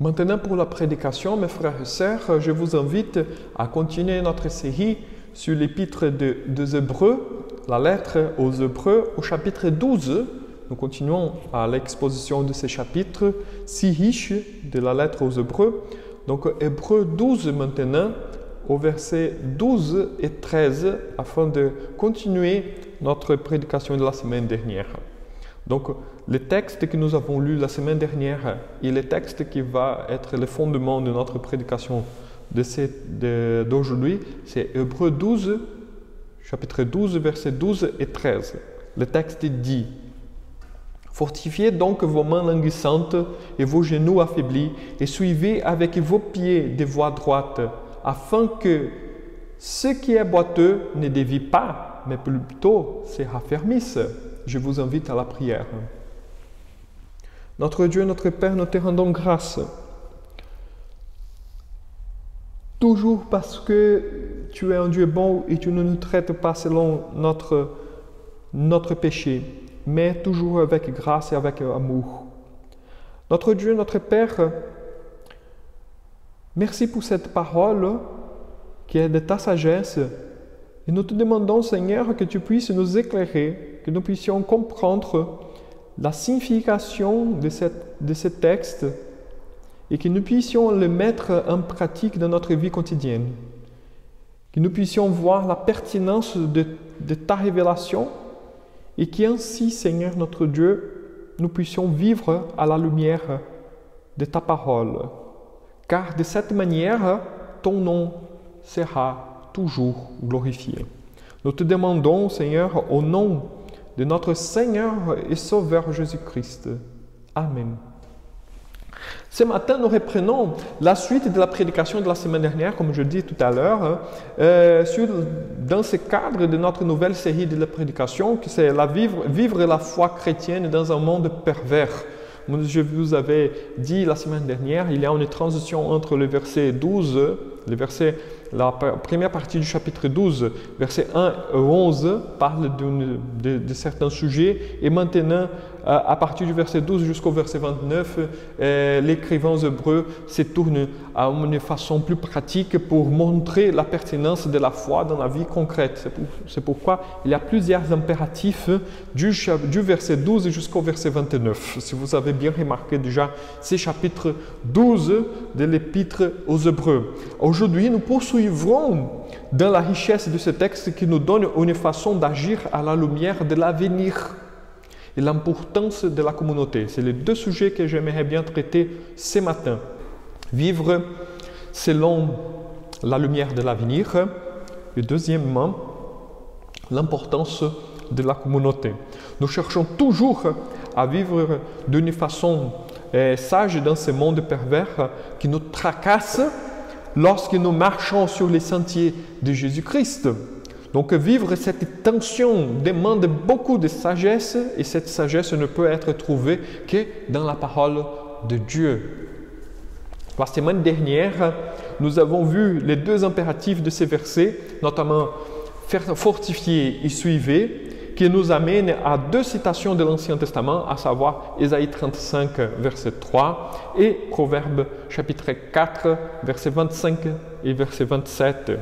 Maintenant, pour la prédication, mes frères et sœurs, je vous invite à continuer notre série sur l'épître des Hébreux, la lettre aux Hébreux, au chapitre 12. Nous continuons à l'exposition de ces chapitres si riches de la lettre aux Hébreux. Donc, Hébreux 12 maintenant, au verset 12 et 13, afin de continuer notre prédication de la semaine dernière. Donc, le texte que nous avons lu la semaine dernière et le texte qui va être le fondement de notre prédication d'aujourd'hui, c'est Hébreux 12, chapitre 12, versets 12 et 13. Le texte dit: Fortifiez donc vos mains languissantes et vos genoux affaiblis, et suivez avec vos pieds des voies droites, afin que ce qui est boiteux ne dévie pas, mais plutôt se raffermisse. Je vous invite à la prière. Notre Dieu, notre Père, nous te rendons grâce. Toujours parce que tu es un Dieu bon et tu ne nous traites pas selon notre péché, mais toujours avec grâce et avec amour. Notre Dieu, notre Père, merci pour cette parole qui est de ta sagesse. Et nous te demandons, Seigneur, que tu puisses nous éclairer, que nous puissions comprendre la signification de ce texte et que nous puissions le mettre en pratique dans notre vie quotidienne. Que nous puissions voir la pertinence de ta révélation et qu'ainsi, Seigneur notre Dieu, nous puissions vivre à la lumière de ta parole. Car de cette manière, ton nom sera toujours glorifié. Nous te demandons, Seigneur, au nom de notre Seigneur et Sauveur Jésus-Christ. Amen. Ce matin, nous reprenons la suite de la prédication de la semaine dernière, comme je dis tout à l'heure, dans ce cadre de notre nouvelle série de la prédication, qui c'est vivre la foi chrétienne dans un monde pervers. Je vous avais dit la semaine dernière, il y a une transition entre le verset 12, la première partie du chapitre 12, verset 1 et 11, parle de certains sujets, et maintenant, à partir du verset 12 jusqu'au verset 29, l'écrivain hébreu se tourne à une façon plus pratique pour montrer la pertinence de la foi dans la vie concrète. C'est pourquoi il y a plusieurs impératifs du verset 12 jusqu'au verset 29. Si vous avez bien remarqué déjà, c'est chapitre 12 de l'épître aux Hébreux. Aujourd'hui, nous poursuivrons dans la richesse de ce texte qui nous donne une façon d'agir à la lumière de l'avenir et l'importance de la communauté. C'est les deux sujets que j'aimerais bien traiter ce matin. Vivre selon la lumière de l'avenir et deuxièmement, l'importance de la communauté. Nous cherchons toujours à vivre d'une façon sage dans ce monde pervers qui nous tracasse lorsque nous marchons sur les sentiers de Jésus-Christ. Donc vivre cette tension demande beaucoup de sagesse et cette sagesse ne peut être trouvée que dans la parole de Dieu. La semaine dernière, nous avons vu les deux impératifs de ces versets, notamment fortifier et suivre, qui nous amène à deux citations de l'Ancien Testament, à savoir Ésaïe 35, verset 3 et Proverbes chapitre 4, verset 25 et verset 27.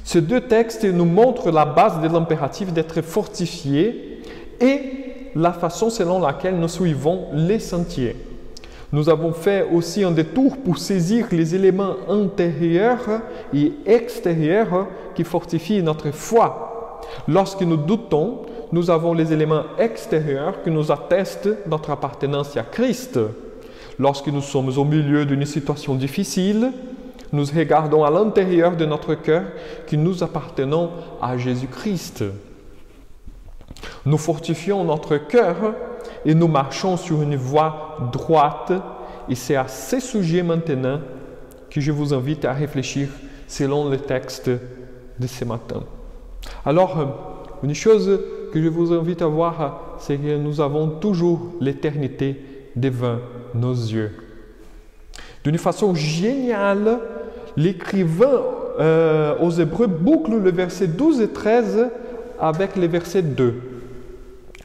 Ces deux textes nous montrent la base de l'impératif d'être fortifié et la façon selon laquelle nous suivons les sentiers. Nous avons fait aussi un détour pour saisir les éléments intérieurs et extérieurs qui fortifient notre foi. Lorsque nous doutons, nous avons les éléments extérieurs qui nous attestent notre appartenance à Christ. Lorsque nous sommes au milieu d'une situation difficile, nous regardons à l'intérieur de notre cœur que nous appartenons à Jésus-Christ. Nous fortifions notre cœur et nous marchons sur une voie droite. Et c'est à ce sujet maintenant que je vous invite à réfléchir selon le texte de ce matin. Alors, une chose que je vous invite à voir, c'est que nous avons toujours l'éternité devant nos yeux. D'une façon géniale, l'écrivain aux Hébreux boucle le verset 12 et 13 avec le verset 2.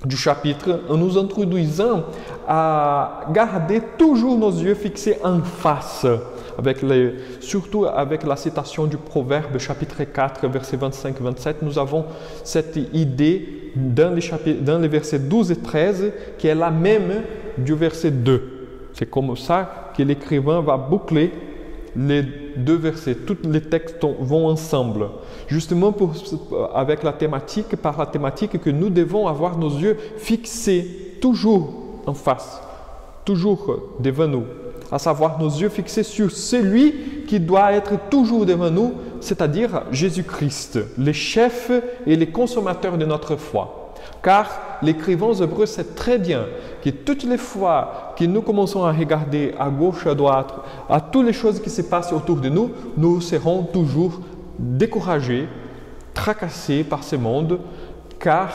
du chapitre en nous introduisant à garder toujours nos yeux fixés en face, surtout avec la citation du Proverbe chapitre 4, versets 25-27, nous avons cette idée dans les versets 12 et 13 qui est la même du verset 2. C'est comme ça que l'écrivain va boucler les deux versets. Tous les textes vont ensemble. Justement avec la thématique, par la thématique que nous devons avoir nos yeux fixés toujours en face, toujours devant nous. À savoir nos yeux fixés sur celui qui doit être toujours devant nous, c'est-à-dire Jésus-Christ, le chef et le consommateur de notre foi. Car l'écrivain aux Hébreux sait très bien que toutes les fois que nous commençons à regarder à gauche, à droite, à toutes les choses qui se passent autour de nous, nous serons toujours découragés, tracassés par ce monde, car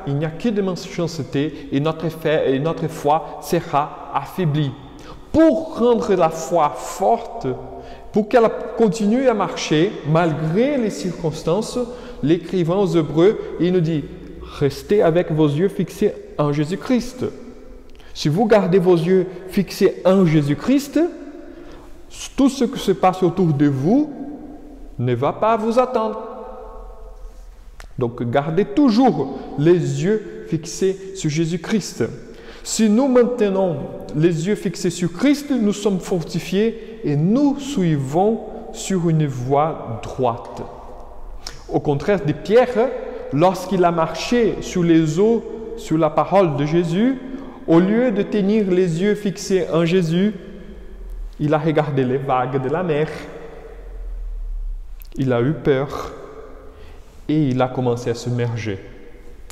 il n'y a que de méchanceté et notre foi sera affaiblie. Pour rendre la foi forte, pour qu'elle continue à marcher malgré les circonstances, l'écrivain aux Hébreux, il nous dit « Restez avec vos yeux fixés en Jésus-Christ ». Si vous gardez vos yeux fixés en Jésus-Christ, tout ce qui se passe autour de vous ne va pas vous attendre. Donc gardez toujours les yeux fixés sur Jésus-Christ. Si nous maintenons les yeux fixés sur Christ, nous sommes fortifiés et nous suivons sur une voie droite. Au contraire de Pierre, lorsqu'il a marché sur les eaux, sur la parole de Jésus, au lieu de tenir les yeux fixés en Jésus, il a regardé les vagues de la mer. Il a eu peur et il a commencé à se submerger.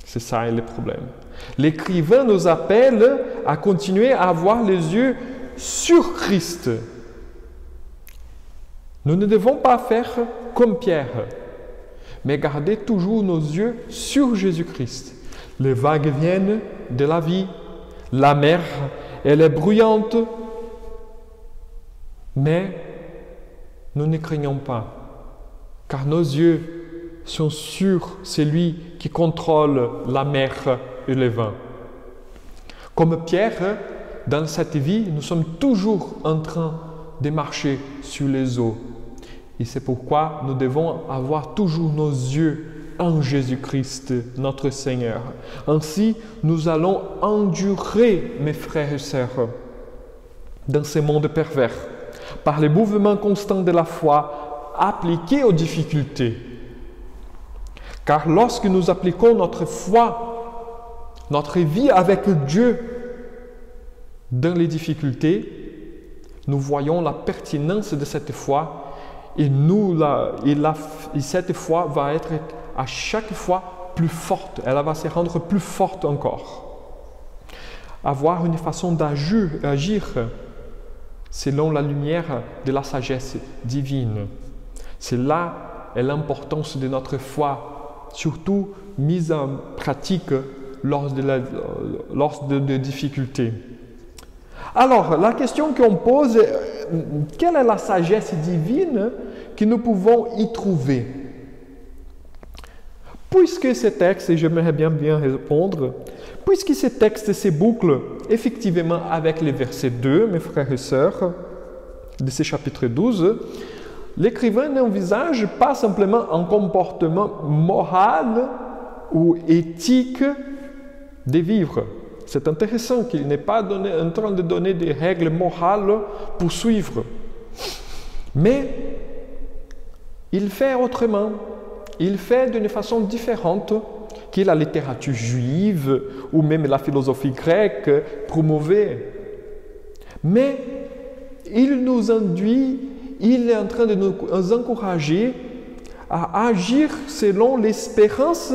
C'est ça le problème. L'écrivain nous appelle à continuer à avoir les yeux sur Christ. Nous ne devons pas faire comme Pierre, mais garder toujours nos yeux sur Jésus-Christ. Les vagues viennent de la vie, la mer, elle est bruyante, mais nous ne craignons pas, car nos yeux sont sur celui qui contrôle la mer et le vent. Comme Pierre, dans cette vie, nous sommes toujours en train de marcher sur les eaux. Et c'est pourquoi nous devons avoir toujours nos yeux en Jésus-Christ, notre Seigneur. Ainsi, nous allons endurer, mes frères et sœurs, dans ce monde pervers, par les mouvements constants de la foi appliqués aux difficultés. Car lorsque nous appliquons notre foi, notre vie avec Dieu dans les difficultés, nous voyons la pertinence de cette foi et cette foi va être à chaque fois plus forte, elle va se rendre plus forte encore. Avoir une façon d'agir selon la lumière de la sagesse divine. C'est là l'importance de notre foi, surtout mise en pratique lors de difficultés. Alors, la question qu'on pose est, quelle est la sagesse divine que nous pouvons y trouver? Puisque ces textes, et j'aimerais bien répondre, puisque ces textes se bouclent effectivement avec les versets 2, mes frères et sœurs, de ce chapitre 12, l'écrivain n'envisage pas simplement un comportement moral ou éthique de vivre. C'est intéressant qu'il n'est pas en train de donner des règles morales pour suivre. Mais il fait autrement. Il fait d'une façon différente que la littérature juive ou même la philosophie grecque promouvait. Mais il nous induit, il est en train de nous encourager à agir selon l'espérance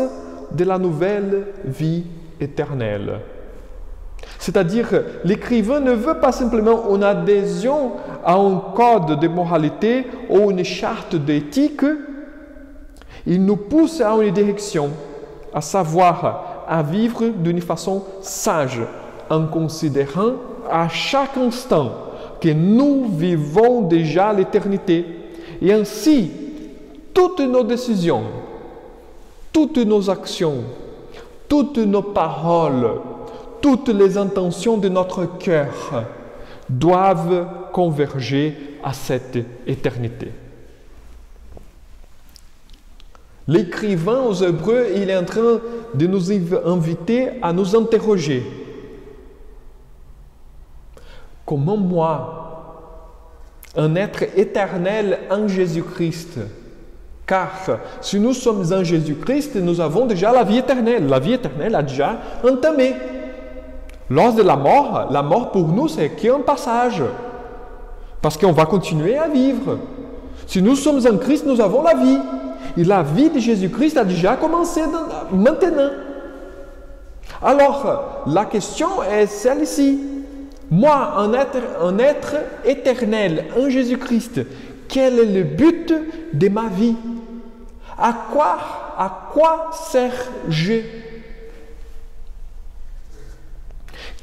de la nouvelle vie éternelle. C'est-à-dire, l'écrivain ne veut pas simplement une adhésion à un code de moralité ou une charte d'éthique. Il nous pousse à une direction, à savoir à vivre d'une façon sage, en considérant à chaque instant que nous vivons déjà l'éternité. Et ainsi, toutes nos décisions, toutes nos actions, toutes nos paroles, toutes les intentions de notre cœur doivent converger à cette éternité. L'écrivain aux Hébreux, il est en train de nous inviter à nous interroger. Comment moi, un être éternel en Jésus-Christ, car si nous sommes en Jésus-Christ, nous avons déjà la vie éternelle. La vie éternelle a déjà entamé. Lors de la mort pour nous, c'est qu'un passage. Parce qu'on va continuer à vivre. Si nous sommes en Christ, nous avons la vie. Et la vie de Jésus-Christ a déjà commencé maintenant. Alors, la question est celle-ci. Moi, un être éternel en Jésus-Christ, quel est le but de ma vie? À quoi sers-je?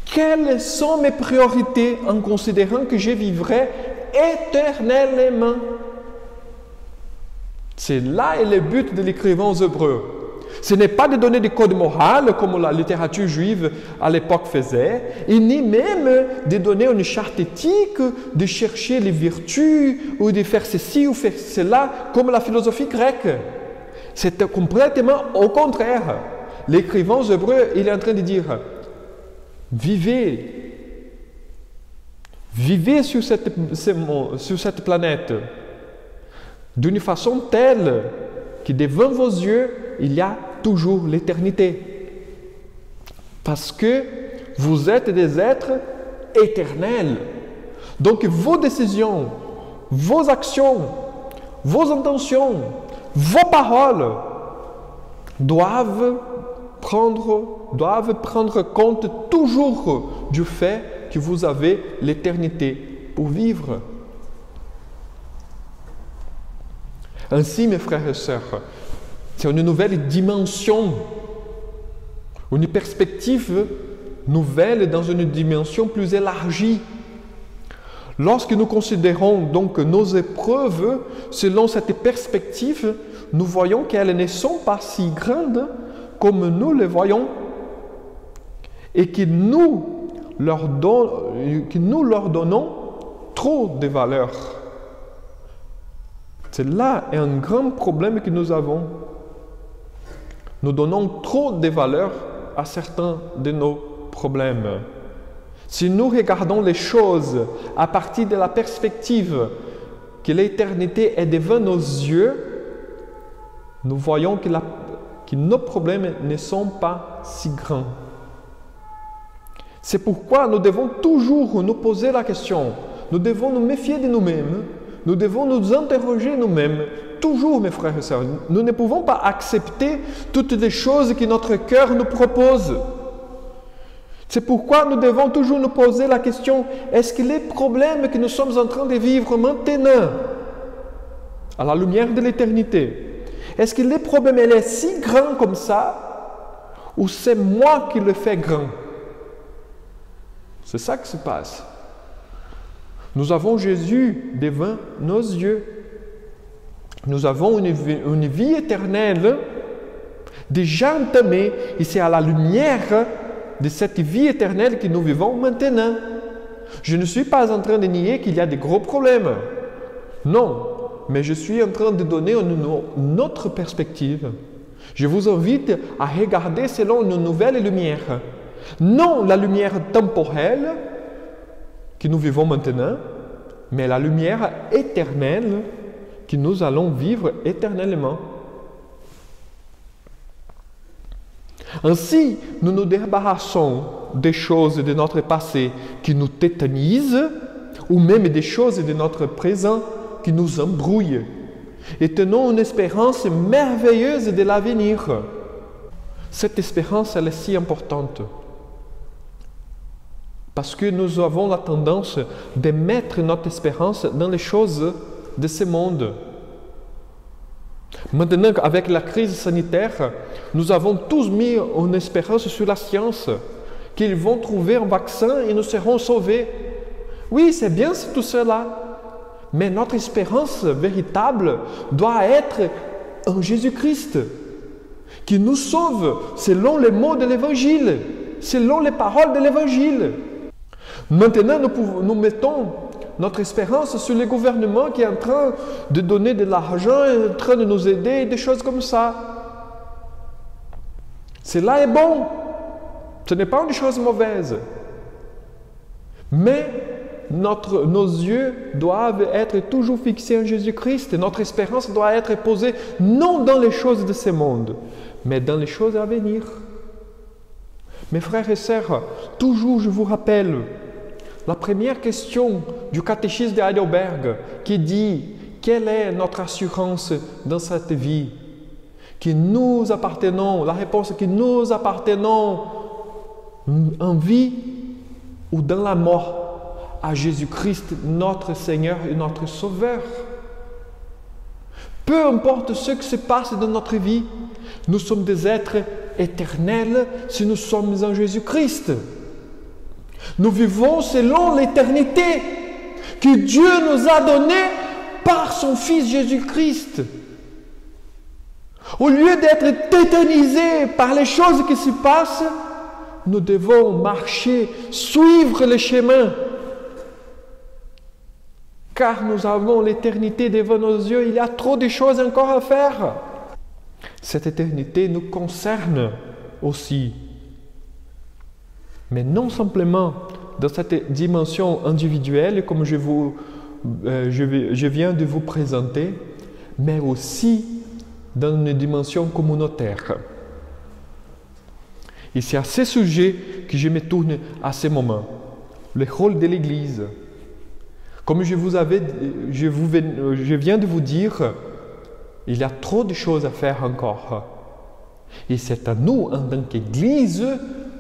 Quelles sont mes priorités en considérant que je vivrai éternellement? C'est là le but de l'écrivain aux Hébreux. Ce n'est pas de donner des codes moraux comme la littérature juive à l'époque faisait, et ni même de donner une charte éthique, de chercher les vertus, ou de faire ceci ou faire cela comme la philosophie grecque. C'est complètement au contraire. L'écrivain aux Hébreux, il est en train de dire, vivez sur cette planète d'une façon telle que devant vos yeux, il y a toujours l'éternité. Parce que vous êtes des êtres éternels. Donc vos décisions, vos actions, vos intentions, vos paroles doivent prendre compte toujours du fait que vous avez l'éternité pour vivre. Ainsi, mes frères et sœurs, c'est une nouvelle dimension, une perspective nouvelle dans une dimension plus élargie. Lorsque nous considérons donc nos épreuves selon cette perspective, nous voyons qu'elles ne sont pas si grandes comme nous les voyons et que nous leur donnons trop de valeur. C'est là un grand problème que nous avons. Nous donnons trop de valeur à certains de nos problèmes. Si nous regardons les choses à partir de la perspective que l'éternité est devant nos yeux, nous voyons que nos problèmes ne sont pas si grands. C'est pourquoi nous devons toujours nous poser la question. Nous devons nous méfier de nous-mêmes. Nous devons nous interroger nous-mêmes. Toujours, mes frères et sœurs, nous ne pouvons pas accepter toutes les choses que notre cœur nous propose. C'est pourquoi nous devons toujours nous poser la question, est-ce que les problèmes que nous sommes en train de vivre maintenant, à la lumière de l'éternité, est-ce que les problèmes sont si grands comme ça, ou c'est moi qui le fais grand? C'est ça qui se passe. Nous avons Jésus devant nos yeux. Nous avons une vie éternelle déjà entamée, et c'est à la lumière de cette vie éternelle que nous vivons maintenant. Je ne suis pas en train de nier qu'il y a des gros problèmes. Non, mais je suis en train de donner une autre perspective. Je vous invite à regarder selon une nouvelle lumière. Non la lumière temporelle que nous vivons maintenant, mais la lumière éternelle que nous allons vivre éternellement. Ainsi, nous nous débarrassons des choses de notre passé qui nous tétanisent, ou même des choses de notre présent qui nous embrouillent, et tenons une espérance merveilleuse de l'avenir. Cette espérance, elle est si importante, parce que nous avons la tendance de mettre notre espérance dans les choses de ce monde. Maintenant, avec la crise sanitaire, nous avons tous mis une espérance sur la science, qu'ils vont trouver un vaccin et nous serons sauvés. Oui, c'est bien tout cela, mais notre espérance véritable doit être en Jésus-Christ. qui nous sauve selon les mots de l'Évangile, selon les paroles de l'Évangile. Maintenant, nous mettons notre espérance sur le gouvernement qui est en train de donner de l'argent, en train de nous aider, des choses comme ça. Cela est bon. Ce n'est pas une chose mauvaise. Mais nos yeux doivent être toujours fixés en Jésus-Christ. Notre espérance doit être posée non dans les choses de ce monde, mais dans les choses à venir. Mes frères et sœurs, toujours je vous rappelle la première question du catéchisme de Heidelberg qui dit quelle est notre assurance dans cette vie, que nous appartenons, la réponse que nous appartenons en vie ou dans la mort à Jésus-Christ, notre Seigneur et notre Sauveur. Peu importe ce qui se passe dans notre vie, nous sommes des êtres éternels si nous sommes en Jésus-Christ. Nous vivons selon l'éternité que Dieu nous a donnée par son Fils Jésus-Christ. Au lieu d'être tétanisés par les choses qui se passent, nous devons marcher, suivre le chemin. Car nous avons l'éternité devant nos yeux, il y a trop de choses encore à faire. Cette éternité nous concerne aussi. Mais non simplement dans cette dimension individuelle, comme je viens de vous présenter, mais aussi dans une dimension communautaire. Et c'est à ce sujet que je me tourne à ce moment, le rôle de l'Église. Comme je viens de vous dire, il y a trop de choses à faire encore. Et c'est à nous, en tant qu'Église,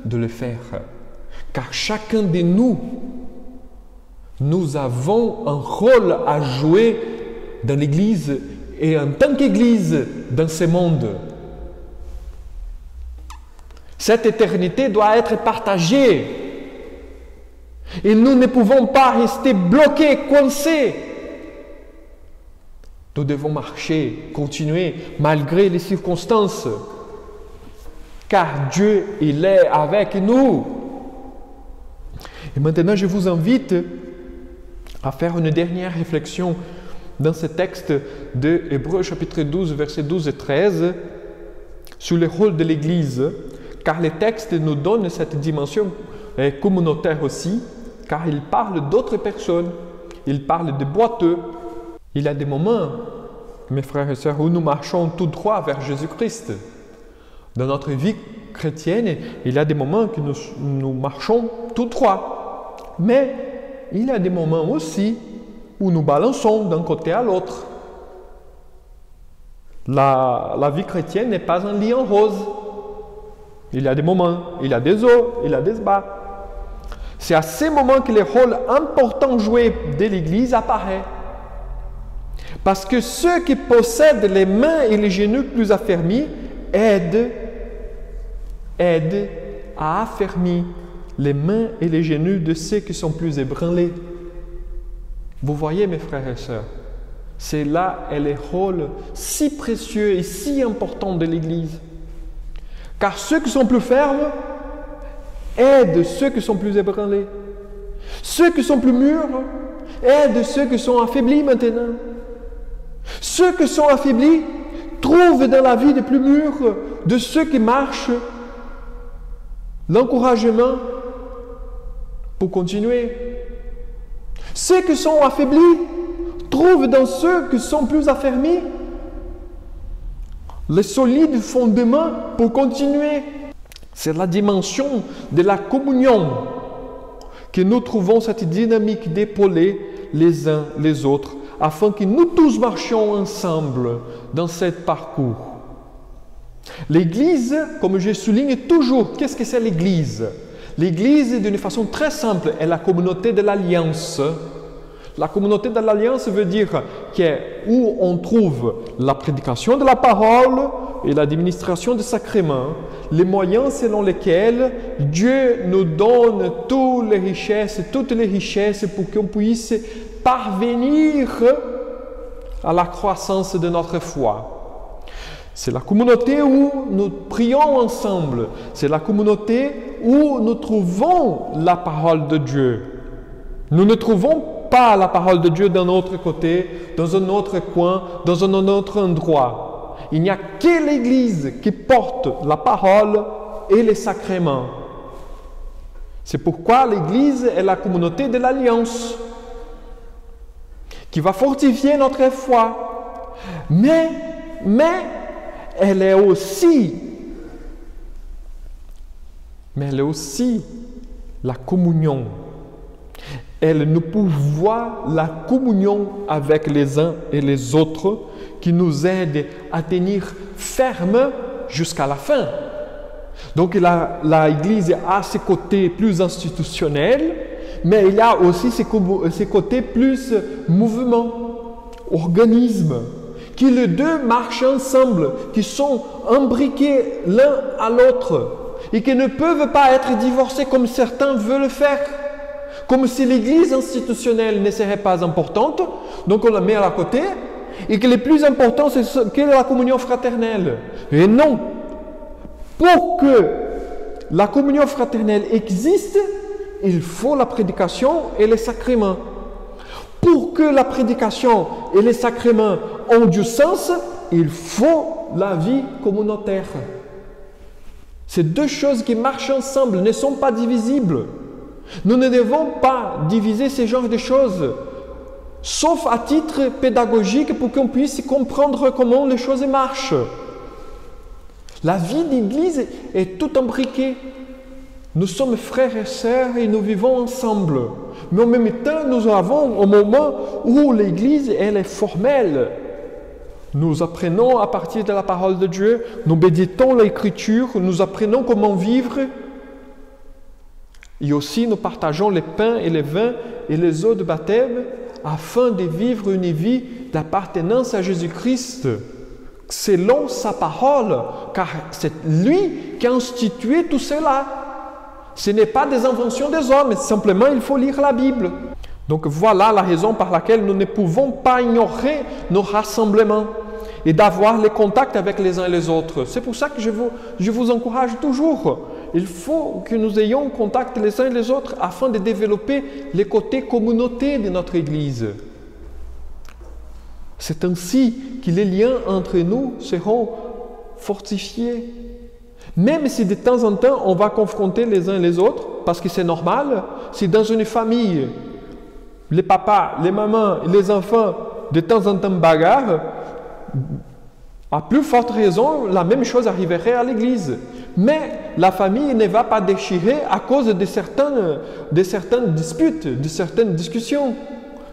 de le faire. Car chacun de nous, nous avons un rôle à jouer dans l'Église et en tant qu'Église dans ce monde. Cette éternité doit être partagée. Et nous ne pouvons pas rester bloqués, coincés. Nous devons marcher, continuer, malgré les circonstances. Car Dieu, il est avec nous. Et maintenant, je vous invite à faire une dernière réflexion dans ce texte de Hébreux chapitre 12, versets 12 et 13, sur le rôle de l'Église, car les textes nous donnent cette dimension communautaire aussi, car il parle d'autres personnes, il parle de boiteux. Il y a des moments, mes frères et sœurs, où nous marchons tout droit vers Jésus-Christ. Dans notre vie chrétienne, il y a des moments que nous marchons tout droit. Mais il y a des moments aussi où nous balançons d'un côté à l'autre. La vie chrétienne n'est pas un lit en rose. Il y a des moments, il y a des hauts, il y a des bas. C'est à ces moments que le rôle important joué de l'Église apparaît. Parce que ceux qui possèdent les mains et les genoux plus affermis aident à affermir les mains et les genoux de ceux qui sont plus ébranlés. Vous voyez, mes frères et sœurs, c'est là est le rôle si précieux et si important de l'Église. Car ceux qui sont plus fermes aident ceux qui sont plus ébranlés. Ceux qui sont plus mûrs aident ceux qui sont affaiblis maintenant. Ceux qui sont affaiblis trouvent dans la vie des plus mûrs, de ceux qui marchent, l'encouragement pour continuer. Ceux qui sont affaiblis trouvent dans ceux qui sont plus affermis le solide fondement pour continuer. C'est la dimension de la communion que nous trouvons cette dynamique d'épauler les uns les autres afin que nous tous marchions ensemble dans ce parcours. L'Église, comme je souligne toujours, qu'est-ce que c'est l'Église? L'Église, d'une façon très simple, est la communauté de l'Alliance. La communauté de l'Alliance veut dire où on trouve la prédication de la parole et l'administration des sacrements, les moyens selon lesquels Dieu nous donne toutes les richesses pour qu'on puisse parvenir à la croissance de notre foi. C'est la communauté où nous prions ensemble. C'est la communauté où nous trouvons la parole de Dieu. Nous ne trouvons pas la parole de Dieu d'un autre côté, dans un autre coin, dans un autre endroit. Il n'y a que l'Église qui porte la parole et les sacrements. C'est pourquoi l'Église est la communauté de l'Alliance, qui va fortifier notre foi. Mais elle est aussi la communion. Elle nous pourvoit la communion avec les uns et les autres qui nous aide à tenir ferme jusqu'à la fin. Donc l'Église a ses côtés plus institutionnels, mais il y a aussi ses côtés plus mouvement, organisme, qui les deux marchent ensemble, qui sont imbriqués l'un à l'autre et qui ne peuvent pas être divorcés comme certains veulent le faire. Comme si l'Église institutionnelle ne serait pas importante, donc on la met à la côté, et que le plus important, c'est que la communion fraternelle. Et non! Pour que la communion fraternelle existe, il faut la prédication et les sacrements. Pour que la prédication et les sacrements ont du sens, il faut la vie communautaire. Ces deux choses qui marchent ensemble ne sont pas divisibles. Nous ne devons pas diviser ce genre de choses, sauf à titre pédagogique pour qu'on puisse comprendre comment les choses marchent. La vie d'Église est tout imbriquée. Nous sommes frères et sœurs et nous vivons ensemble. Mais en même temps, nous avons un moment où l'Église, elle est formelle. Nous apprenons à partir de la parole de Dieu, nous méditons l'Écriture, nous apprenons comment vivre. Et aussi, nous partageons les pains et les vins et les eaux de baptême afin de vivre une vie d'appartenance à Jésus-Christ selon sa parole, car c'est lui qui a institué tout cela. Ce n'est pas des inventions des hommes, simplement il faut lire la Bible. Donc voilà la raison par laquelle nous ne pouvons pas ignorer nos rassemblements et d'avoir les contacts avec les uns et les autres. C'est pour ça que je vous encourage toujours. Il faut que nous ayons contact les uns et les autres afin de développer les côtés communauté de notre Église. C'est ainsi que les liens entre nous seront fortifiés. Même si de temps en temps on va confronter les uns et les autres, parce que c'est normal, si dans une famille, les papas, les mamans et les enfants de temps en temps bagarrent, à plus forte raison, la même chose arriverait à l'Église. Mais la famille ne va pas déchirer à cause de certaines disputes, de certaines discussions.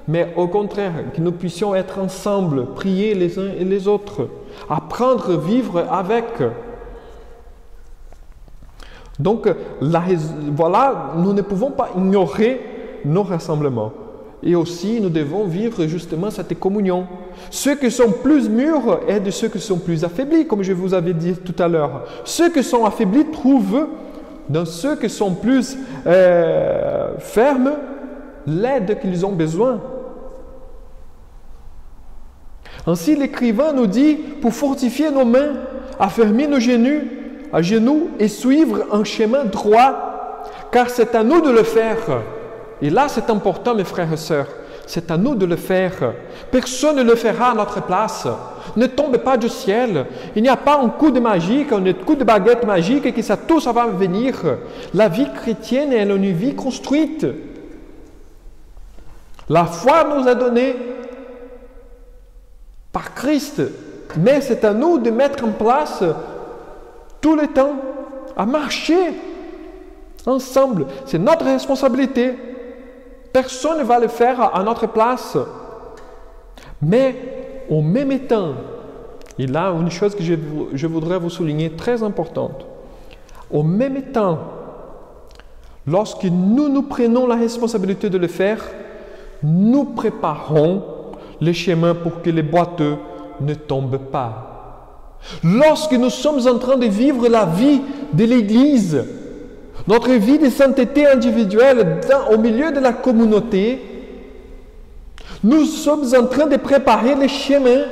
Mais au contraire, que nous puissions être ensemble, prier les uns et les autres, apprendre à vivre avec. Donc, voilà, nous ne pouvons pas ignorer nos rassemblements. Et aussi, nous devons vivre justement cette communion. Ceux qui sont plus mûrs aident ceux qui sont plus affaiblis, comme je vous avais dit tout à l'heure. Ceux qui sont affaiblis trouvent dans ceux qui sont plus fermes l'aide qu'ils ont besoin. Ainsi, l'écrivain nous dit, pour fortifier nos mains, affermir nos genoux et suivre un chemin droit, car c'est à nous de le faire. Et là, c'est important, mes frères et sœurs, c'est à nous de le faire. Personne ne le fera à notre place. Ne tombe pas du ciel. Il n'y a pas un coup de magie, un coup de baguette magique et que tout ça va venir. La vie chrétienne est une vie construite. La foi nous est donnée par Christ, mais c'est à nous de mettre en place tout le temps, à marcher ensemble. C'est notre responsabilité. Personne ne va le faire à notre place. Mais en même temps, il y a une chose que je voudrais vous souligner très importante. En même temps, lorsque nous prenons la responsabilité de le faire, nous préparons le chemin pour que les boiteux ne tombent pas. Lorsque nous sommes en train de vivre la vie de l'Église, notre vie de sainteté individuelle au milieu de la communauté, nous sommes en train de préparer le chemin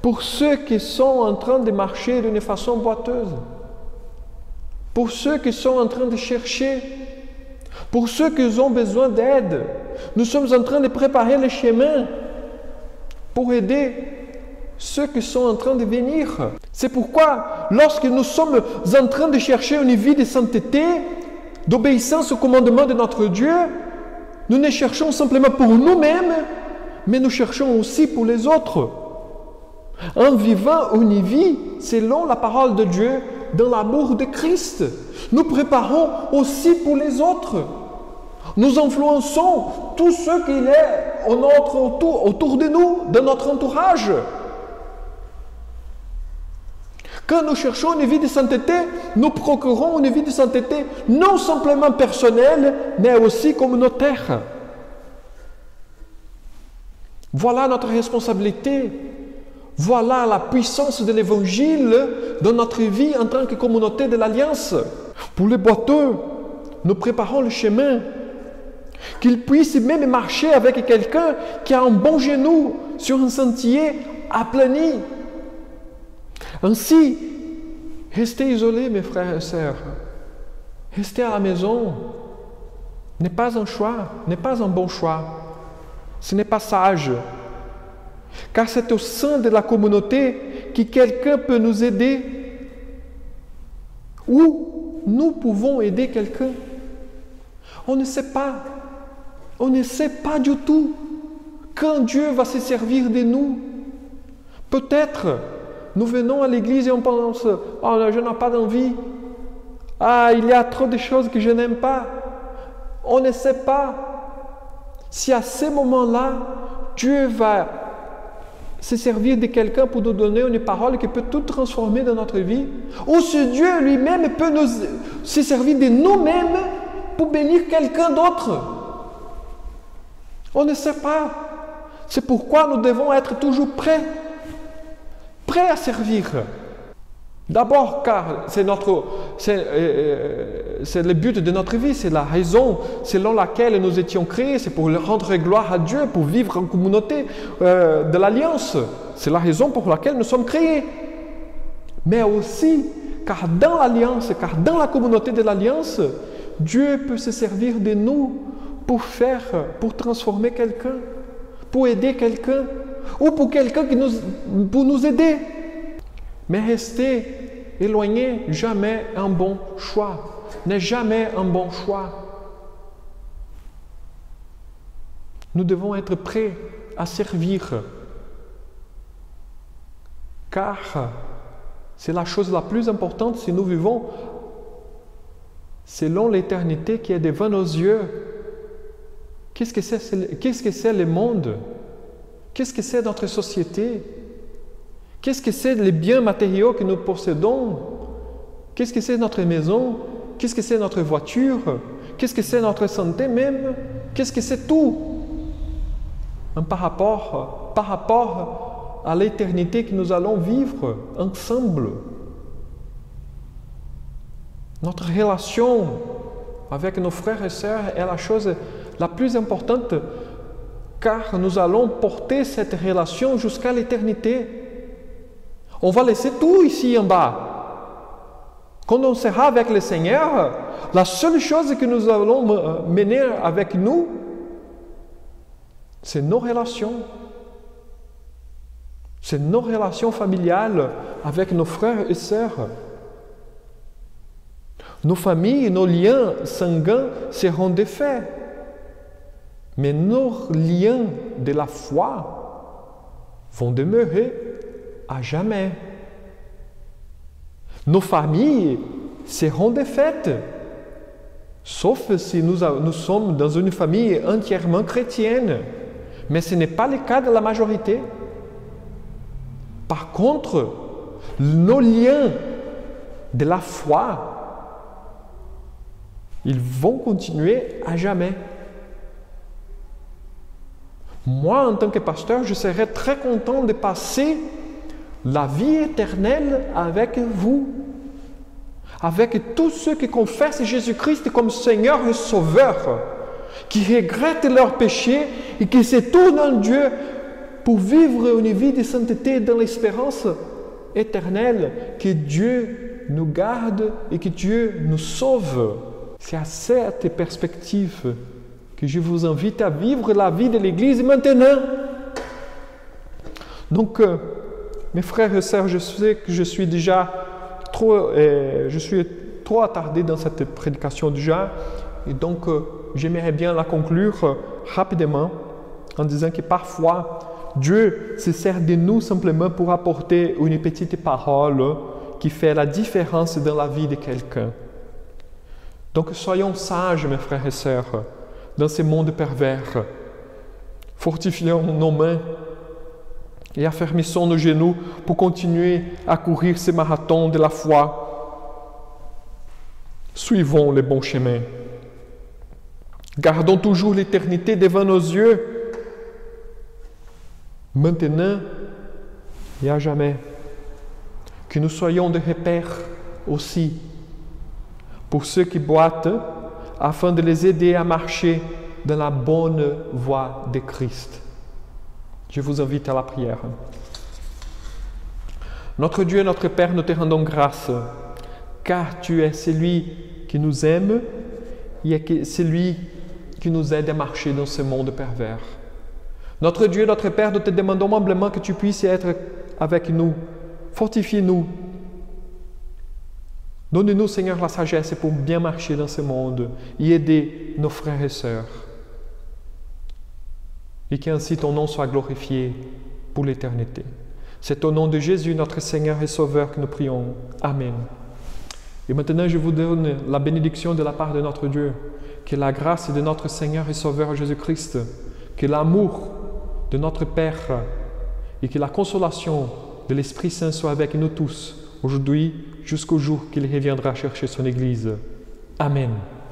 pour ceux qui sont en train de marcher d'une façon boiteuse, pour ceux qui sont en train de chercher, pour ceux qui ont besoin d'aide. Nous sommes en train de préparer le chemin pour aider ceux qui sont en train de venir. C'est pourquoi, lorsque nous sommes en train de chercher une vie de sainteté, d'obéissance au commandement de notre Dieu, nous ne cherchons simplement pour nous-mêmes, mais nous cherchons aussi pour les autres. En vivant une vie selon la parole de Dieu, dans l'amour de Christ, nous préparons aussi pour les autres. Nous influençons tous ceux qui sont autour de nous, de notre entourage. Quand nous cherchons une vie de sainteté, nous procurons une vie de sainteté non simplement personnelle, mais aussi communautaire. Voilà notre responsabilité. Voilà la puissance de l'Évangile dans notre vie en tant que communauté de l'Alliance. Pour les boiteux, nous préparons le chemin. Qu'ils puissent même marcher avec quelqu'un qui a un bon genou sur un sentier aplani. Ainsi, restez isolés, mes frères et sœurs. Rester à la maison n'est pas un choix, n'est pas un bon choix. Ce n'est pas sage. Car c'est au sein de la communauté que quelqu'un peut nous aider. Ou nous pouvons aider quelqu'un. On ne sait pas. On ne sait pas du tout quand Dieu va se servir de nous. Peut-être nous venons à l'église et on pense « Oh, je n'ai pas d'envie. Ah, il y a trop de choses que je n'aime pas. » On ne sait pas si à ce moment-là, Dieu va se servir de quelqu'un pour nous donner une parole qui peut tout transformer dans notre vie, ou si Dieu lui-même peut se servir de nous-mêmes pour bénir quelqu'un d'autre. On ne sait pas. C'est pourquoi nous devons être toujours prêts à servir. D'abord, car c'est le but de notre vie, c'est la raison selon laquelle nous étions créés, c'est pour rendre gloire à Dieu, pour vivre en communauté de l'Alliance. C'est la raison pour laquelle nous sommes créés. Mais aussi, car dans l'Alliance, car dans la communauté de l'Alliance, Dieu peut se servir de nous pour transformer quelqu'un, pour aider quelqu'un, ou pour quelqu'un pour nous aider. Mais rester éloigné, jamais un bon choix. N'est jamais un bon choix. Nous devons être prêts à servir. Car c'est la chose la plus importante si nous vivons selon l'éternité qui est devant nos yeux. Qu'est-ce que c'est le monde? Qu'est-ce que c'est notre société? Qu'est-ce que c'est les biens matériaux que nous possédons? Qu'est-ce que c'est notre maison? Qu'est-ce que c'est notre voiture? Qu'est-ce que c'est notre santé même? Qu'est-ce que c'est tout? Par rapport à l'éternité que nous allons vivre ensemble. Notre relation avec nos frères et sœurs est la chose la plus importante, car nous allons porter cette relation jusqu'à l'éternité. On va laisser tout ici en bas. Quand on sera avec le Seigneur, la seule chose que nous allons mener avec nous, c'est nos relations. C'est nos relations familiales avec nos frères et sœurs. Nos familles, nos liens sanguins seront défaits. Mais nos liens de la foi vont demeurer à jamais. Nos familles seront défaites, sauf si nous sommes dans une famille entièrement chrétienne. Mais ce n'est pas le cas de la majorité. Par contre, nos liens de la foi, ils vont continuer à jamais. Moi, en tant que pasteur, je serais très content de passer la vie éternelle avec vous, avec tous ceux qui confessent Jésus-Christ comme Seigneur et Sauveur, qui regrettent leurs péchés et qui se tournent en Dieu pour vivre une vie de sainteté dans l'espérance éternelle, que Dieu nous garde et que Dieu nous sauve. C'est à cette perspective que je vous invite à vivre la vie de l'Église maintenant. Donc, mes frères et sœurs, je sais que je suis trop attardé dans cette prédication déjà, et donc j'aimerais bien la conclure rapidement en disant que parfois Dieu se sert de nous simplement pour apporter une petite parole qui fait la différence dans la vie de quelqu'un. Donc soyons sages, mes frères et sœurs, dans ce monde pervers. Fortifions nos mains et affermissons nos genoux pour continuer à courir ce marathon de la foi. Suivons le bon chemin. Gardons toujours l'éternité devant nos yeux, maintenant et à jamais. Que nous soyons de repère aussi pour ceux qui boitent, afin de les aider à marcher dans la bonne voie de Christ. Je vous invite à la prière. Notre Dieu, notre Père, nous te rendons grâce, car tu es celui qui nous aime et celui qui nous aide à marcher dans ce monde pervers. Notre Dieu, notre Père, nous te demandons humblement que tu puisses être avec nous. Fortifie-nous. Donne-nous, Seigneur, la sagesse pour bien marcher dans ce monde et aider nos frères et sœurs. Et qu'ainsi ton nom soit glorifié pour l'éternité. C'est au nom de Jésus, notre Seigneur et Sauveur, que nous prions. Amen. Et maintenant, je vous donne la bénédiction de la part de notre Dieu. Que la grâce de notre Seigneur et Sauveur Jésus-Christ, que l'amour de notre Père et que la consolation de l'Esprit Saint soit avec nous tous, aujourd'hui jusqu'au jour qu'il reviendra chercher son Église. Amen.